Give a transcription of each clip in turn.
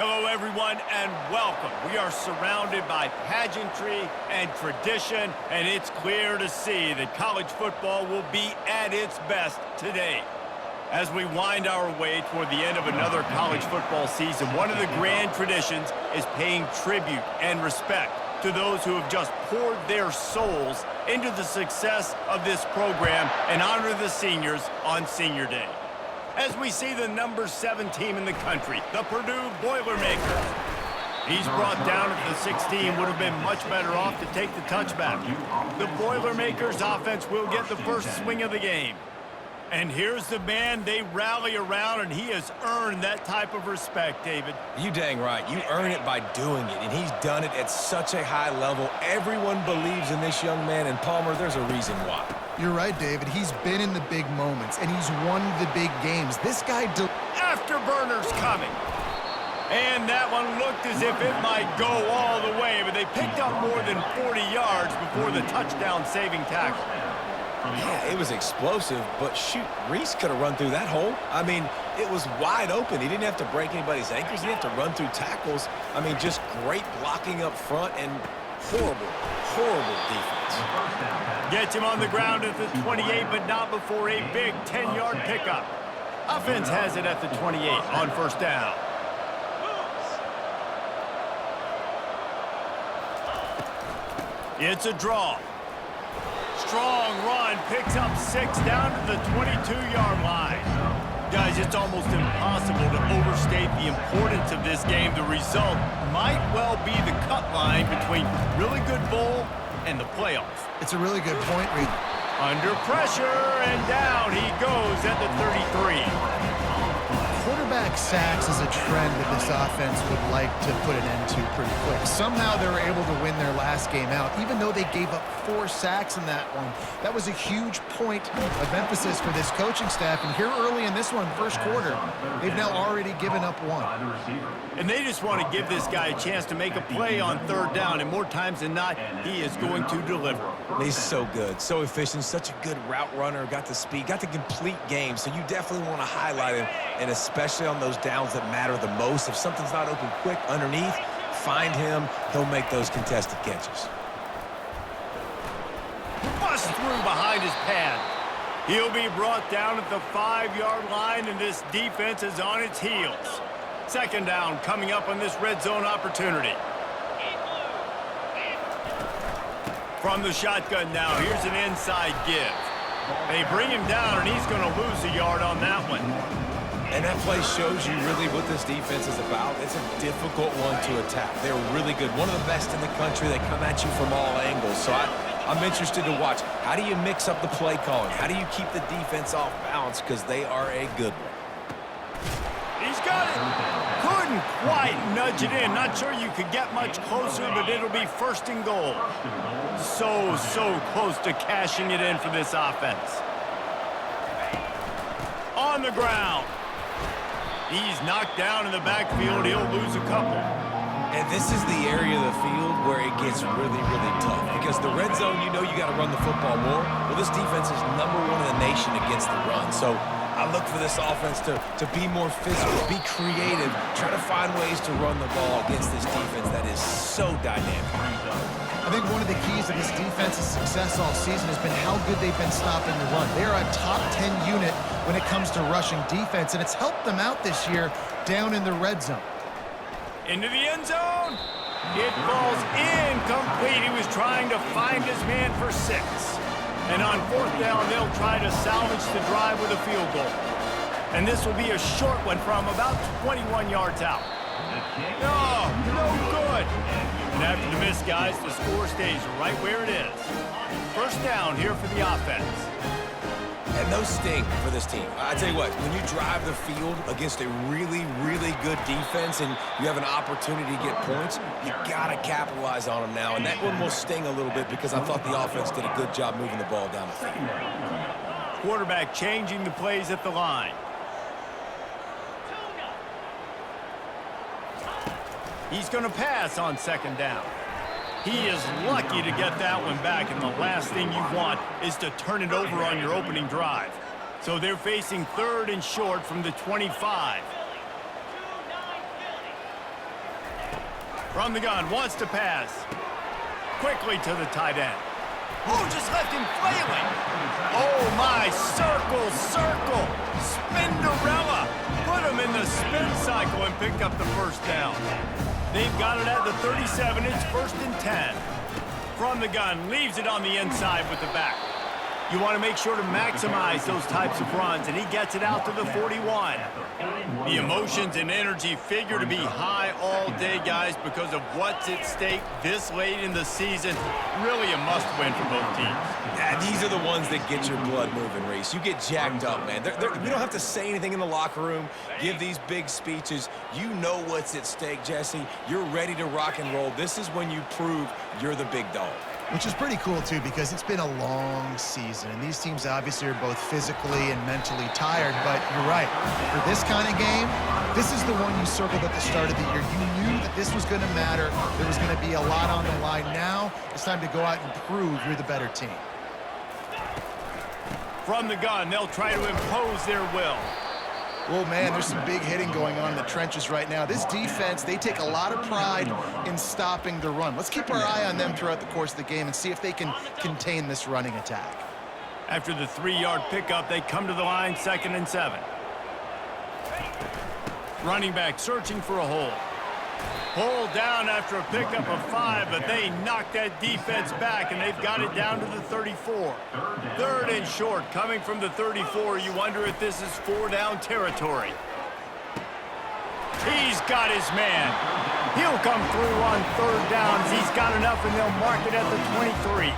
Hello, everyone, and welcome. We are surrounded by pageantry and tradition, and it's clear to see that college football will be at its best today. As we wind our way toward the end of another college football season, one of the grand traditions is paying tribute and respect to those who have just poured their souls into the success of this program and honor the seniors on Senior Day. As we see the number 7 team in the country, the Purdue Boilermakers. He's brought down at the 16, would have been much better off to take the touchback. The Boilermakers offense will get the first swing of the game. And here's the man they rally around, and he has earned that type of respect, David. You dang right. You earn it by doing it, and he's done it at such a high level. Everyone believes in this young man, and Palmer, there's a reason why. You're right, David. He's been in the big moments, and he's won the big games. This guy... Afterburners coming. And that one looked as if it might go all the way, but they picked up more than 40 yards before the touchdown-saving tackle. Yeah, it was explosive, but shoot, Reese could have run through that hole. I mean, it was wide open. He didn't have to break anybody's ankles. He didn't have to run through tackles. I mean, just great blocking up front and horrible defense. Gets him on the ground at the 28, but not before a big 10-yard pickup. Offense has it at the 28 on first down. It's a draw. Strong run, picks up 6 down to the 22-yard line. Guys, it's almost impossible to overstate the importance of this game. The result might well be the cut line between really good bowl and the playoffs. It's a really good point, Reed. Under pressure, and down he goes at the 33. Quarterback sacks is a trend that this offense would like to put an end to pretty quick. Somehow they were able to win their last game out, even though they gave up 4 sacks in that one. That was a huge point of emphasis for this coaching staff. And here early in this one, first quarter, they've now already given up 1. And they just want to give this guy a chance to make a play on third down, and more times than not, he is going to deliver. He's so good, so efficient, such a good route runner, got the speed, got the complete game, so you definitely want to highlight him, and especially on those downs that matter the most. If something's not open quick underneath, find him, he'll make those contested catches. Bust through behind his pad. He'll be brought down at the 5-yard line, and this defense is on its heels. Second down coming up on this red zone opportunity. From the shotgun now, here's an inside give. They bring him down, and he's going to lose a yard on that one. And that play shows you really what this defense is about. It's a difficult one to attack. They're really good. One of the best in the country. They come at you from all angles. So I'm interested to watch. How do you mix up the play calling? How do you keep the defense off balance? Because they are a good one. He's got it. Couldn't quite nudge it in. Not sure you could get much closer, but it'll be first and goal. So close to cashing it in for this offense. On the ground. He's knocked down in the backfield. He'll lose a couple. And this is the area of the field where it gets really tough. Because the red zone, you know you got to run the football more. Well, this defense is #1 in the nation against the run. So I look for this offense to be more physical, be creative, try to find ways to run the ball against this defense that is so dynamic. I think one of the keys to this defense's success all season has been how good they've been stopping the run. They're a top 10 unit when it comes to rushing defense, and it's helped them out this year down in the red zone. Into the end zone. It falls incomplete. He was trying to find his man for 6. And on fourth down, they'll try to salvage the drive with a field goal. And this will be a short one from about 21 yards out. No good. And after the miss, guys, the score stays right where it is. First down here for the offense. And no sting for this team. I tell you what, when you drive the field against a really good defense and you have an opportunity to get points, you got to capitalize on them now. And that one will sting a little bit because I thought the offense did a good job moving the ball down the field. Quarterback changing the plays at the line. He's going to pass on second down. He is lucky to get that one back, and the last thing you want is to turn it over on your opening drive. So they're facing third and short from the 25. From the gun, wants to pass. Quickly to the tight end. Oh, just left him flailing. Oh, my. Circle, circle. Spinderella. Put him in the spin cycle and picked up the first down. They've got it at the 37. It's 1st and 10. From the gun, leaves it on the inside with the back. You want to make sure to maximize those types of runs, and he gets it out to the 41. The emotions and energy figure to be high all day, guys, because of what's at stake this late in the season. Really a must-win for both teams. Yeah, these are the ones that get your blood moving, Reese. You get jacked up, man. You don't have to say anything in the locker room, give these big speeches. You know what's at stake, Jesse. You're ready to rock and roll. This is when you prove you're the big dog. Which is pretty cool, too, because it's been a long season. And these teams obviously are both physically and mentally tired. But you're right. For this kind of game, this is the one you circled at the start of the year. You knew that this was going to matter. There was going to be a lot on the line. Now it's time to go out and prove you're the better team. From the gun, they'll try to impose their will. Well, man, there's some big hitting going on in the trenches right now. This defense, they take a lot of pride in stopping the run. Let's keep our eye on them throughout the course of the game and see if they can contain this running attack. After the 3-yard pickup, they come to the line, 2nd and 7. Running back searching for a hole. Pulled down after a pickup of 5, but they knocked that defense back, and they've got it down to the 34. 3rd and short, coming from the 34. You wonder if this is 4-down territory. He's got his man. He'll come through on 3rd downs. He's got enough, and they'll mark it at the 23.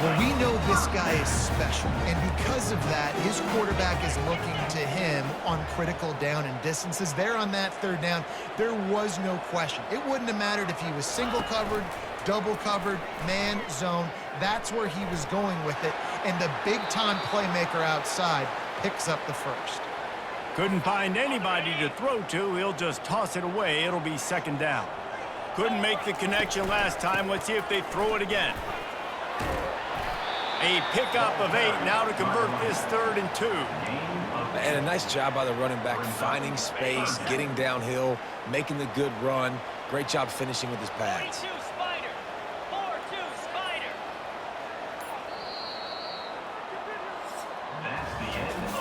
Well, we know this guy is special, and because of that, his quarterback is looking to him on critical down and distances. There on that 3rd down, there was no question. It wouldn't have mattered if he was single covered, double covered, man, zone. That's where he was going with it, and the big-time playmaker outside picks up the first. Couldn't find anybody to throw to. He'll just toss it away. It'll be 2nd down. Couldn't make the connection last time. Let's see if they throw it again. A pickup of 8 now to convert this 3rd and 2. And a nice job by the running back, finding space, getting downhill, making the good run. Great job finishing with his pads.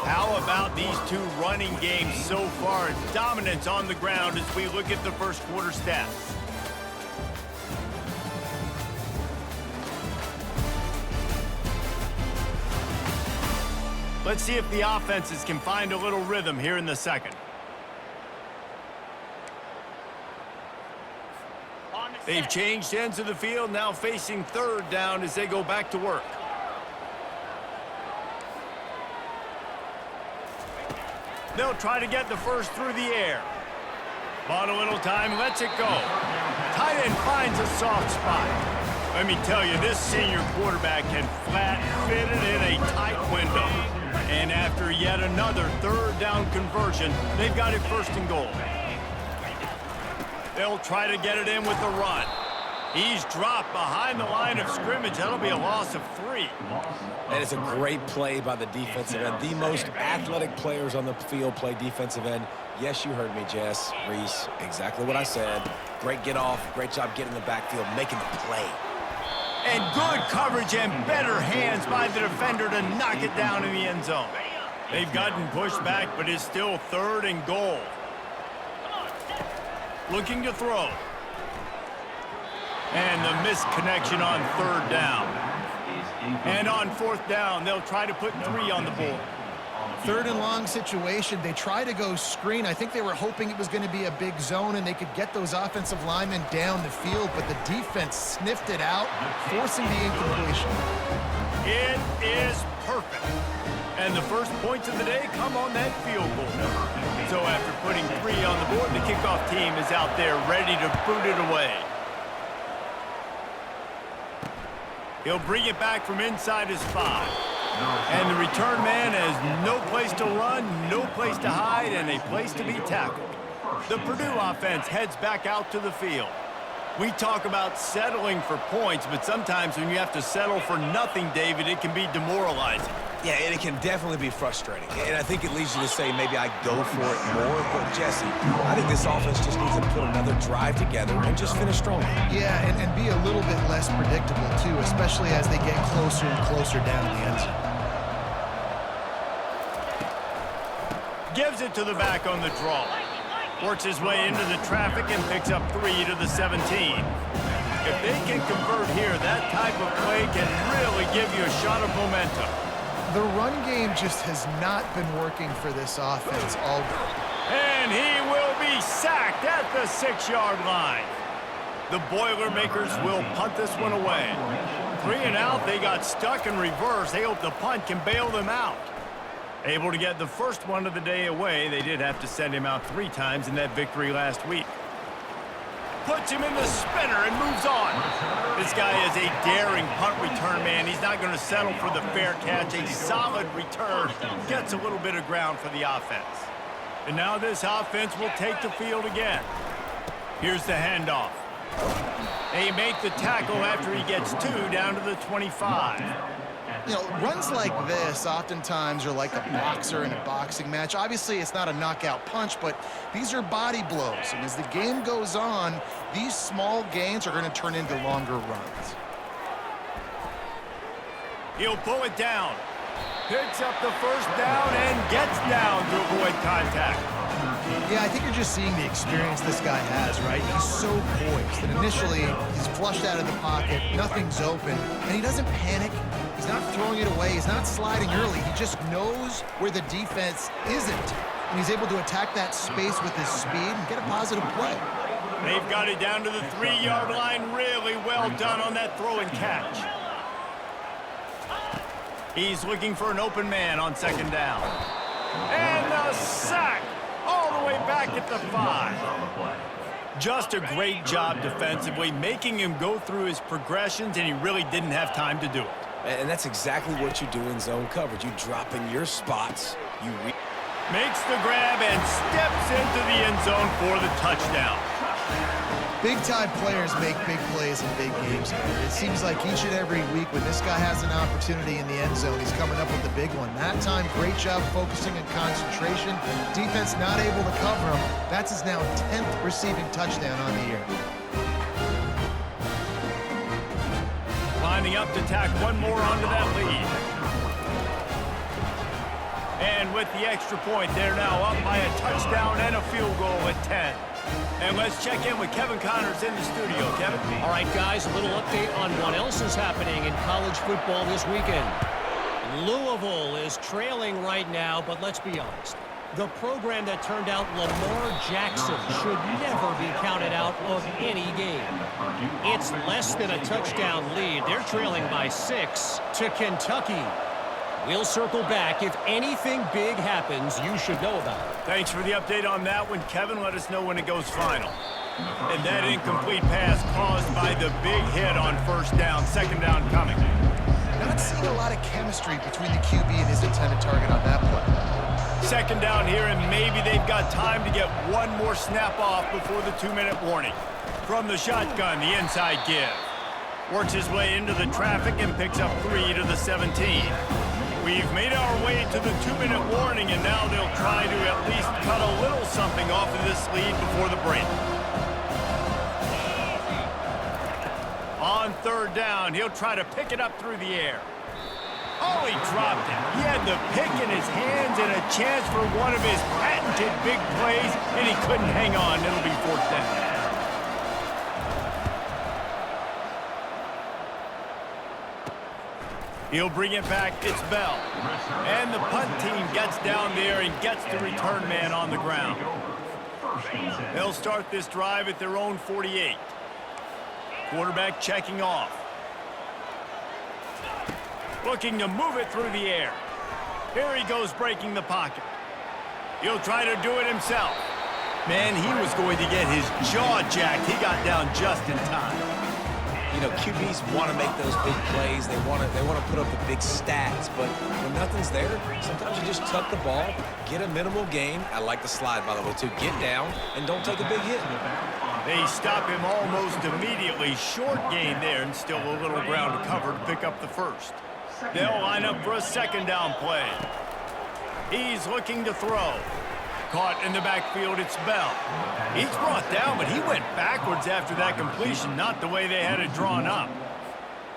How about these two running games so far? Dominance on the ground as we look at the first quarter stats. Let's see if the offenses can find a little rhythm here in the second. They've changed ends of the field, now facing 3rd down as they go back to work. They'll try to get the first through the air. Bought a little time, lets it go. Tight end finds a soft spot. Let me tell you, this senior quarterback can flat fit it in a tight window. And after yet another 3rd down conversion, they've got it 1st and goal. They'll try to get it in with the run. He's dropped behind the line of scrimmage. That'll be a loss of 3. And it's a great play by the defensive end. The most athletic players on the field play defensive end. Yes, you heard me, Jess, Reese. Exactly what I said. Great get off. Great job getting in the backfield, making the play. And good coverage and better hands by the defender to knock it down in the end zone. They've gotten pushed back, but it's still 3rd and goal. Looking to throw. And the missed connection on 3rd down. And on 4th down, they'll try to put 3 on the board. 3rd and long situation. They try to go screen. I think they were hoping it was going to be a big zone and they could get those offensive linemen down the field, but the defense sniffed it out, forcing the incompletion. It is perfect. And the first points of the day come on that field goal. So after putting 3 on the board, the kickoff team is out there ready to boot it away. He'll bring it back from inside his 5. And the return man has no place to run, no place to hide, and a place to be tackled. The Purdue offense heads back out to the field. We talk about settling for points, but sometimes when you have to settle for nothing, David, it can be demoralizing. Yeah, and it can definitely be frustrating. And I think it leads you to say maybe I go for it more. But, Jesse, I think this offense just needs to put another drive together and just finish strong. Yeah, and be a little bit less predictable, too, especially as they get closer and closer down to the end zone. Gives it to the back on the draw. Works his way into the traffic and picks up 3 to the 17. If they can convert here, that type of play can really give you a shot of momentum. The run game just has not been working for this offense all day. And he will be sacked at the 6-yard line. The Boilermakers will punt this one away. 3 and out, they got stuck in reverse. They hope the punt can bail them out. Able to get the first one of the day away. They did have to send him out 3 times in that victory last week. Puts him in the spinner and moves on. This guy is a daring punt return man. He's not going to settle for the fair catch. A solid return. Gets a little bit of ground for the offense. And now this offense will take the field again. Here's the handoff. They make the tackle after he gets 2 down to the 25. You know, runs like this oftentimes are like a boxer in a boxing match. Obviously, it's not a knockout punch, but these are body blows. And as the game goes on, these small gains are going to turn into longer runs. He'll pull it down. Picks up the first down and gets down to avoid contact. Yeah, I think you're just seeing the experience this guy has, right? He's so poised. And initially, he's flushed out of the pocket, nothing's open, and he doesn't panic. He's not throwing it away. He's not sliding early. He just knows where the defense isn't. And he's able to attack that space with his speed and get a positive play. They've got it down to the 3-yard line. Really well done on that throw and catch. He's looking for an open man on 2nd down. And the sack all the way back at the 5. Just a great job defensively, making him go through his progressions, and he really didn't have time to do it. And that's exactly what you do in zone coverage. You drop in your spots. Makes the grab and steps into the end zone for the touchdown. Big-time players make big plays in big games. It seems like each and every week when this guy has an opportunity in the end zone, he's coming up with the big one. That time, great job focusing and concentration. Defense not able to cover him. That's his now 10th receiving touchdown on the year. Lining up to tack one more onto that lead. And with the extra point, they're now up by a touchdown and a field goal at 10. And let's check in with Kevin Connors in the studio. Kevin? All right, guys, a little update on what else is happening in college football this weekend. Louisville is trailing right now, but let's be honest. The program that turned out Lamar Jackson should never be counted out of any game. It's less than a touchdown lead. They're trailing by 6 to Kentucky. We'll circle back. If anything big happens, you should know about it. Thanks for the update on that one, Kevin. Let us know when it goes final. And that incomplete pass caused by the big hit on 1st down. 2nd down coming. Not seeing a lot of chemistry between the QB and his intended target on that play. 2nd down here, and maybe they've got time to get one more snap off before the 2-minute warning. From the shotgun, the inside give. Works his way into the traffic and picks up 3 to the 17. We've made our way to the 2-minute warning, and now they'll try to at least cut a little something off of this lead before the break. On 3rd down, he'll try to pick it up through the air. Oh, he dropped it. He had the pick in his hands and a chance for one of his patented big plays, and he couldn't hang on. It'll be 4th down. He'll bring it back. It's Bell. And the punt team gets down there and gets the return man on the ground. They'll start this drive at their own 48. Quarterback checking off. Looking to move it through the air. Here he goes breaking the pocket. He'll try to do it himself. Man, he was going to get his jaw jacked. He got down just in time. You know, QBs want to make those big plays. They want to put up the big stats. But when nothing's there, sometimes you just tuck the ball, get a minimal gain. I like the slide, by the way, too. Get down and don't take a big hit. They stop him almost immediately. Short gain there and still a little ground to cover to pick up the first. They'll line up for a second down play. He's looking to throw. Caught in the backfield, it's Bell. He's brought down, but he went backwards after that completion, not the way they had it drawn up.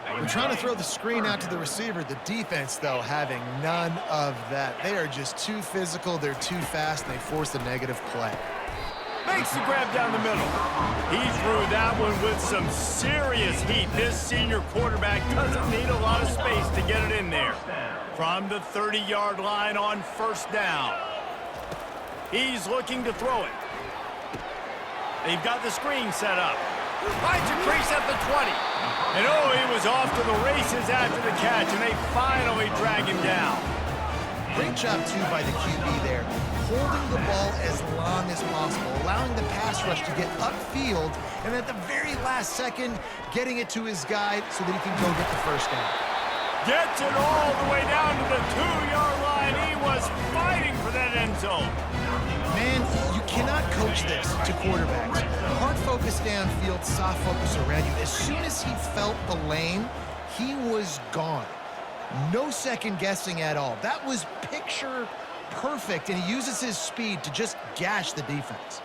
They're trying to throw the screen out to the receiver. The defense, though, having none of that. They are just too physical, they're too fast, and they force a negative play. Makes the grab down the middle. He threw that one with some serious heat. This senior quarterback doesn't need a lot of space to get it in there. From the 30-yard line on first down. He's looking to throw it. They've got the screen set up. Finds a crease at the 20. And oh, he was off to the races after the catch, and they finally drag him down. Great job, too, by the QB there, holding the ball as long as possible, allowing the pass rush to get upfield, and at the very last second, getting it to his guy so that he can go get the first down. Gets it all the way down to the 2-yard line. He was fighting for that end zone. Man, you cannot coach this to quarterbacks. Hard focus downfield, soft focus around you. As soon as he felt the lane, he was gone. No second guessing at all. That was picture perfect, and he uses his speed to just gash the defense.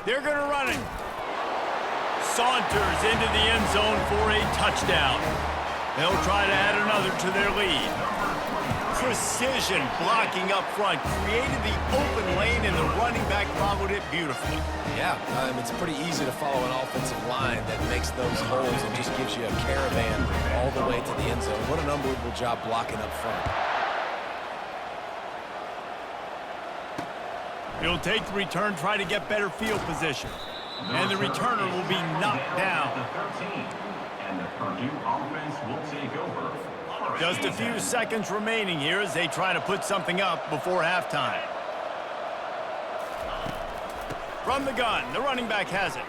They're going to run it. Saunters into the end zone for a touchdown. They'll try to add another to their lead. Precision blocking up front created the open lane, and the running back followed it beautifully. Yeah, it's pretty easy to follow an offensive line that makes those holes and just gives you a caravan all the way to the end zone. What an unbelievable job blocking up front. He'll take the return, try to get better field position. And the returner will be knocked down. And the Purdue offense will take over. Just a few seconds remaining here as they try to put something up before halftime. From the gun, the running back has it.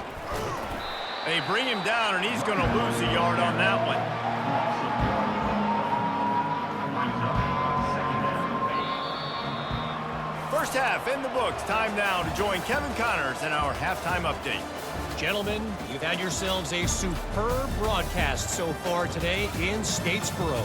They bring him down, and he's going to lose a yard on that one. First half in the books. Time now to join Kevin Connors in our halftime update. Gentlemen, you've had yourselves a superb broadcast so far today in Statesboro.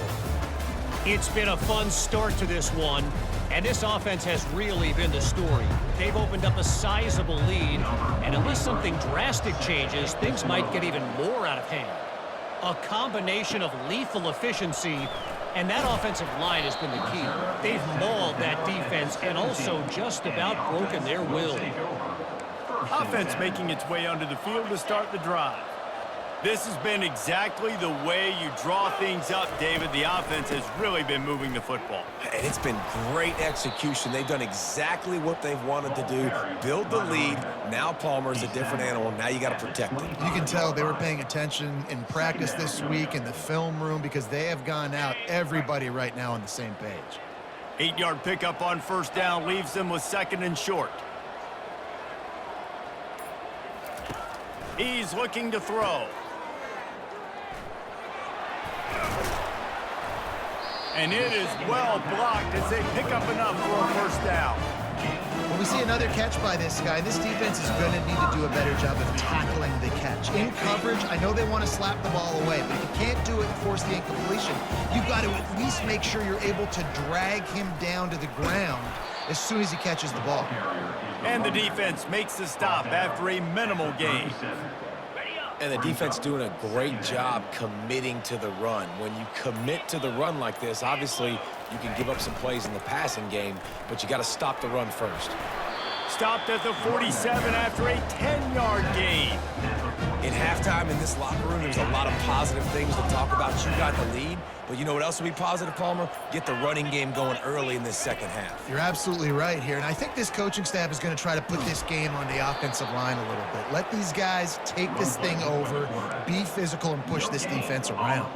It's been a fun start to this one, and this offense has really been the story. They've opened up a sizable lead, and unless something drastic changes, things might get even more out of hand. A combination of lethal efficiency, and that offensive line has been the key. They've mauled that defense and also just about broken their will. Offense making its way onto the field to start the drive. This has been exactly the way you draw things up, David. The offense has really been moving the football. And it's been great execution. They've done exactly what they've wanted to do. Build the lead. Now Palmer's a different animal. Now you got to protect him. You can tell they were paying attention in practice this week in the film room because they have gone out, everybody right now on the same page. 8-yard pickup on first down leaves them with second and short. He's looking to throw. And it is well blocked as they pick up enough for a first down. When we see another catch by this guy, this defense is going to need to do a better job of tackling the catch. In coverage, I know they want to slap the ball away, but if you can't do it and force the incompletion, you've got to at least make sure you're able to drag him down to the ground as soon as he catches the ball. And the defense makes the stop after a minimal gain. And the defense doing a great job committing to the run. When you commit to the run like this, obviously you can give up some plays in the passing game, but you got to stop the run first. Stopped at the 47 after a 10-yard gain. In halftime in this locker room, there's a lot of positive things to talk about. You got the lead, but you know what else will be positive, Palmer? Get the running game going early in this second half. You're absolutely right here, and I think this coaching staff is going to try to put this game on the offensive line a little bit. Let these guys take this thing over, be physical, and push this defense around.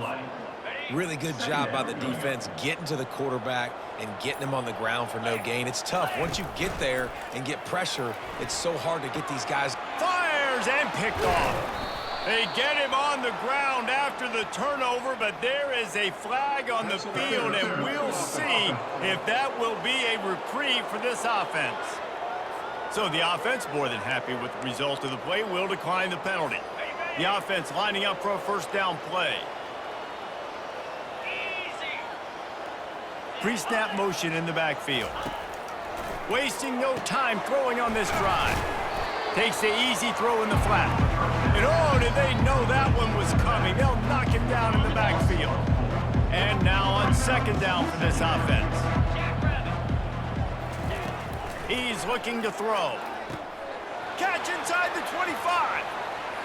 Really good job by the defense getting to the quarterback and getting him on the ground for no gain. It's tough. Once you get there and get pressure, it's so hard to get these guys. Fires and picked off. They get him on the ground after the turnover, but there is a flag on the field, and we'll see if that will be a reprieve for this offense. So the offense, more than happy with the result of the play, will decline the penalty. The offense lining up for a first down play. Pre-snap motion in the backfield. Wasting no time throwing on this drive. Takes the easy throw in the flat. And oh, did they know that one was coming. They'll knock him down in the backfield. And now on second down for this offense. He's looking to throw. Catch inside the 25.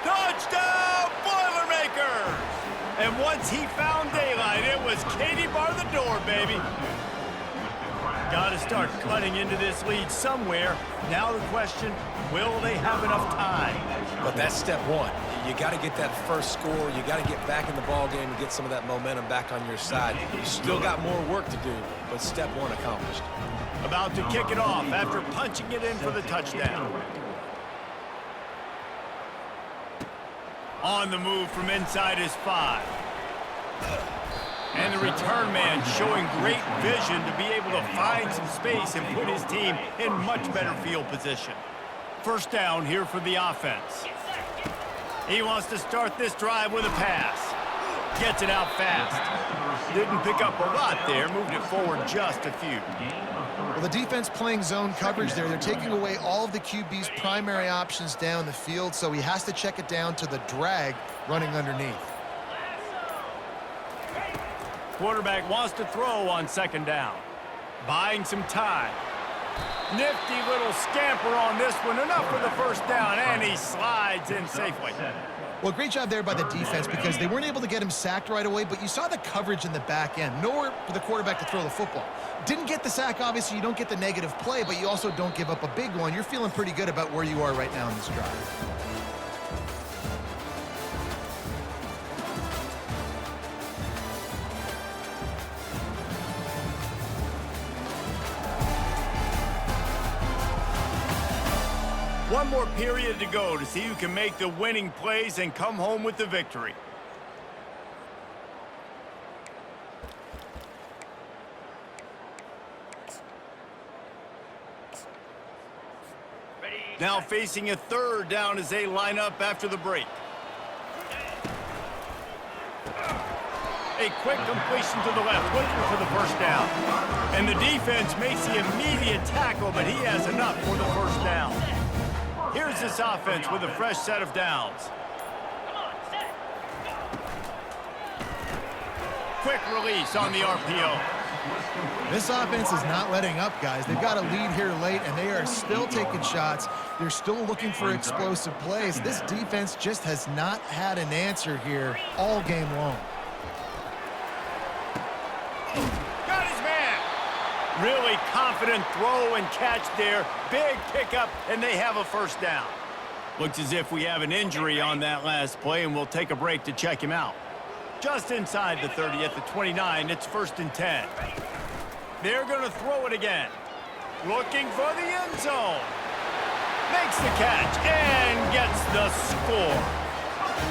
Touchdown, Boilermakers! And once he found daylight, it was Katie bar the door, baby. Got to start cutting into this lead somewhere. Now the question, will they have enough time? But that's step one. You got to get that first score. You got to get back in the ball game and get some of that momentum back on your side. You still got more work to do, but step one accomplished. About to kick it off after punching it in for the touchdown. On the move from inside his 5. And the return man showing great vision to be able to find some space and put his team in much better field position. First down here for the offense. He wants to start this drive with a pass. Gets it out fast. Didn't pick up a lot there, moved it forward just a few. Well, the defense playing zone coverage there. They're taking away all of the QB's primary options down the field, so he has to check it down to the drag running underneath. Quarterback wants to throw on second down. Buying some time. Nifty little scamper on this one. Enough for the first down, and he slides in safely. Well, great job there by the defense because they weren't able to get him sacked right away, but you saw the coverage in the back end. Nowhere for the quarterback to throw the football. Didn't get the sack, obviously. You don't get the negative play, but you also don't give up a big one. You're feeling pretty good about where you are right now in this drive. One more period to go to see who can make the winning plays and come home with the victory. Now facing a third down as they line up after the break. A quick completion to the left, looking for the first down. And the defense makes the immediate tackle, but he has enough for the first down. Here's this offense with a fresh set of downs. Quick release on the RPO. This offense is not letting up, guys. They've got a lead here late, and they are still taking shots. They're still looking for explosive plays. This defense just has not had an answer here all game long. Got his man. Really confident throw and catch there. Big pickup, and they have a first down. Looks as if we have an injury on that last play, and we'll take a break to check him out. Just inside the 30 at the 29, it's 1st and 10. They're going to throw it again. Looking for the end zone. Makes the catch and gets the score.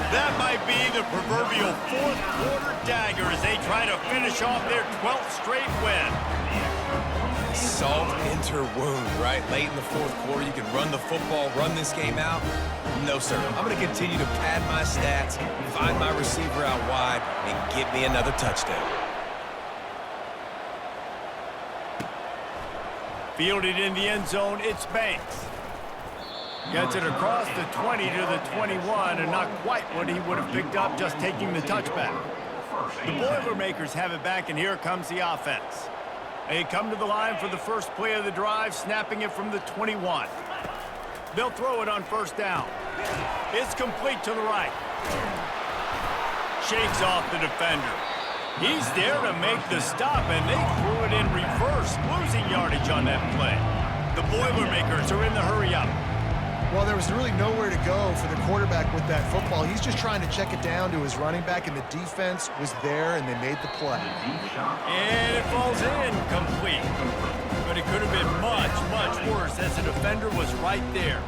That might be the proverbial fourth quarter dagger as they try to finish off their 12th straight win. Salt into wound, right? Late in the fourth quarter, you can run the football, run this game out. No, sir. I'm going to continue to pad my stats, find my receiver out wide, and get me another touchdown. Fielded in the end zone, it's Banks. Gets it across the 20 to the 21, and not quite what he would have picked up just taking the touchback. The Boilermakers have it back, and here comes the offense. They come to the line for the first play of the drive, snapping it from the 21. They'll throw it on first down. It's complete to the right. Shakes off the defender. He's there to make the stop, and they threw it in reverse, losing yardage on that play. The Boilermakers are in the hurry-up. Well, there was really nowhere to go for the quarterback with that football. He's just trying to check it down to his running back, and the defense was there, and they made the play. And it falls in complete. But it could have been much, much worse as the defender was right there.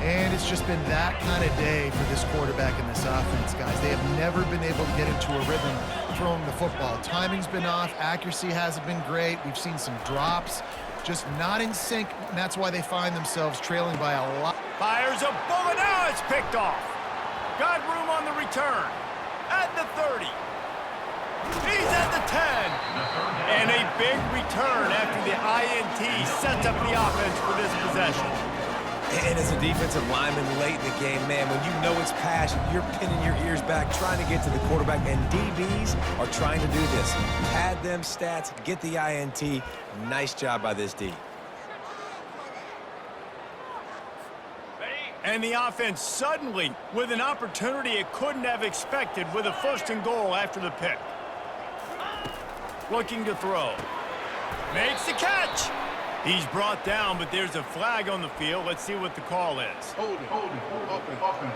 And it's just been that kind of day for this quarterback and this offense, guys. They have never been able to get into a rhythm throwing the football. Timing's been off. Accuracy hasn't been great. We've seen some drops, just not in sync, and that's why they find themselves trailing by a lot. Fires a bullet. Now it's picked off. Got room on the return. At the 30. He's at the 10. And a big return after the INT sets up the offense for this possession. And as a defensive lineman late in the game, man, when you know it's passion, you're pinning your ears back, trying to get to the quarterback, and DBs are trying to do this. Pad them stats, get the INT. Nice job by this D. And the offense suddenly with an opportunity it couldn't have expected with a 1st and goal after the pick. Looking to throw. Makes the catch. He's brought down, but there's a flag on the field. Let's see what the call is. Hold it, open.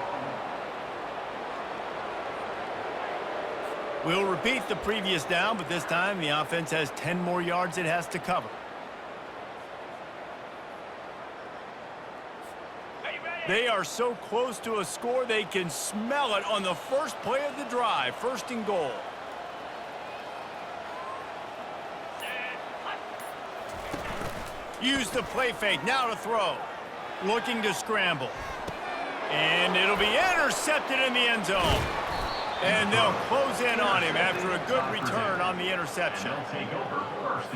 We'll repeat the previous down, but this time the offense has 10 more yards it has to cover. They are so close to a score they can smell it on the first play of the drive. 1st and goal. Use the play fake, now to throw. Looking to scramble. And it'll be intercepted in the end zone. And they'll close in on him after a good return on the interception.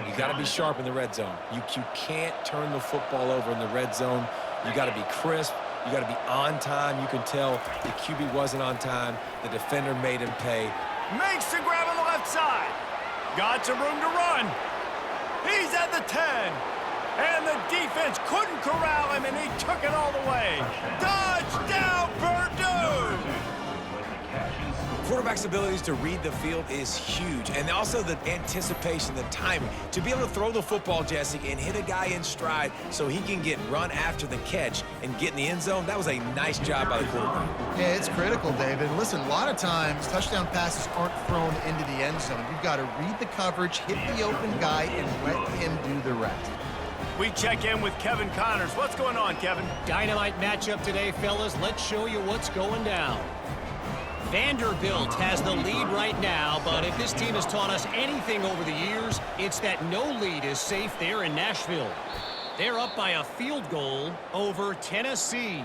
You got to be sharp in the red zone. You can't turn the football over in the red zone. You got to be crisp. You got to be on time. You can tell the QB wasn't on time. The defender made him pay. Makes the grab on the left side. Got some room to run. He's at the 10. And the defense couldn't corral him, and he took it all the way. Touchdown, Purdue! Quarterback's abilities to read the field is huge, and also the anticipation, the timing. To be able to throw the football, Jesse, and hit a guy in stride so he can get run after the catch and get in the end zone, that was a nice job by the quarterback. Yeah, it's critical, David. Listen, a lot of times touchdown passes aren't thrown into the end zone. You've got to read the coverage, hit the open guy, and let him do the rest. We check in with Kevin Connors. What's going on, Kevin? Dynamite matchup today, fellas. Let's show you what's going down. Vanderbilt has the lead right now, but if this team has taught us anything over the years, it's that no lead is safe there in Nashville. They're up by a field goal over Tennessee.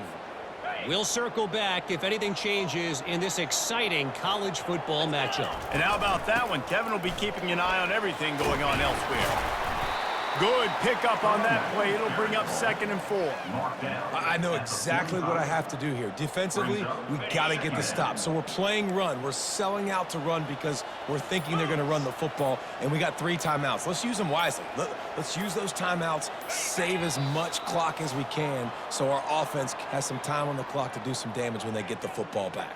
We'll circle back if anything changes in this exciting college football matchup. And how about that one? Kevin will be keeping an eye on everything going on elsewhere. Good pickup on that play. It'll bring up 2nd and 4. I know exactly what I have to do here. Defensively, we got to get the stop. So we're playing run. We're selling out to run because we're thinking they're going to run the football, and we got 3 timeouts. Let's use them wisely. Let's use those timeouts, save as much clock as we can so our offense has some time on the clock to do some damage when they get the football back.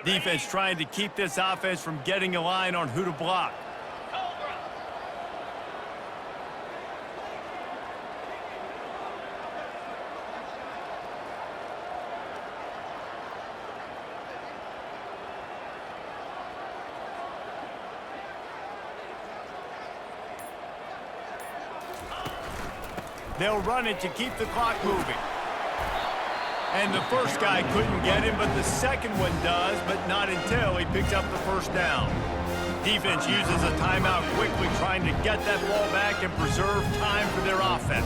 Defense trying to keep this offense from getting a line on who to block. They'll run it to keep the clock moving. And the first guy couldn't get him, but the second one does, but not until he picks up the 1st down. Defense uses a timeout quickly, trying to get that ball back and preserve time for their offense.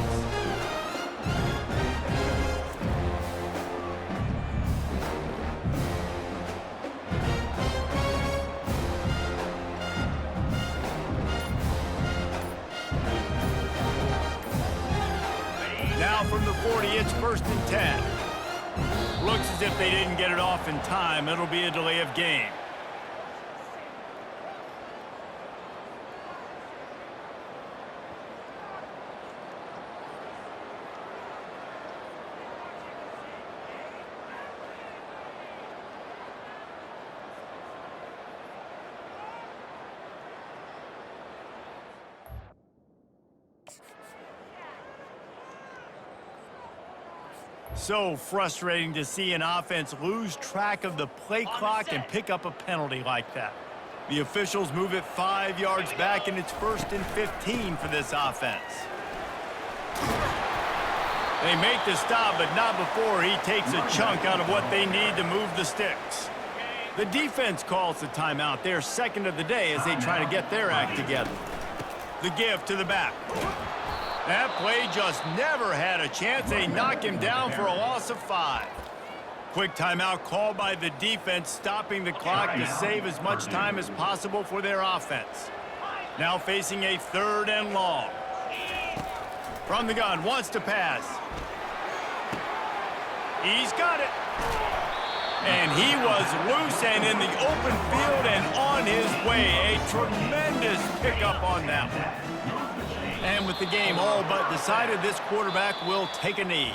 Now from the 40, it's 1st and 10. Looks as if they didn't get it off in time. It'll be a delay of game. So frustrating to see an offense lose track of the play clock and pick up a penalty like that. The officials move it 5 yards back, and it's 1st and 15 for this offense. They make the stop, but not before he takes a chunk out of what they need to move the sticks. The defense calls the timeout. They're second of the day as they try to get their act together. The give to the back. That play just never had a chance. They knock him down for a loss of 5. Quick timeout called by the defense, stopping the clock to save as much time as possible for their offense. Now facing a 3rd and long. From the gun, wants to pass. He's got it. And he was loose and in the open field and on his way. A tremendous pickup on that one. And with the game all but decided, this quarterback will take a knee.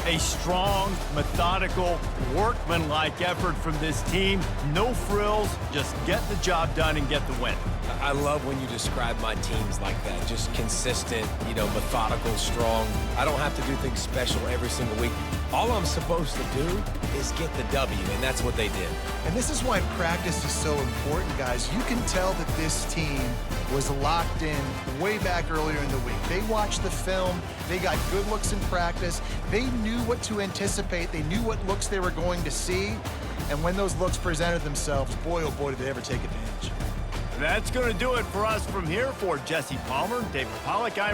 A strong, methodical, workmanlike effort from this team. No frills, just get the job done and get the win. I love when you describe my teams like that. Just consistent, methodical, strong. I don't have to do things special every single week. All I'm supposed to do is get the W, and that's what they did. And this is why practice is so important, guys. You can tell that this team was locked in way back earlier in the week. They watched the film. They got good looks in practice. They knew what to anticipate. They knew what looks they were going to see. And when those looks presented themselves, boy, oh boy, did they ever take advantage. That's going to do it for us from here. For Jesse Palmer, David Pollack, I'm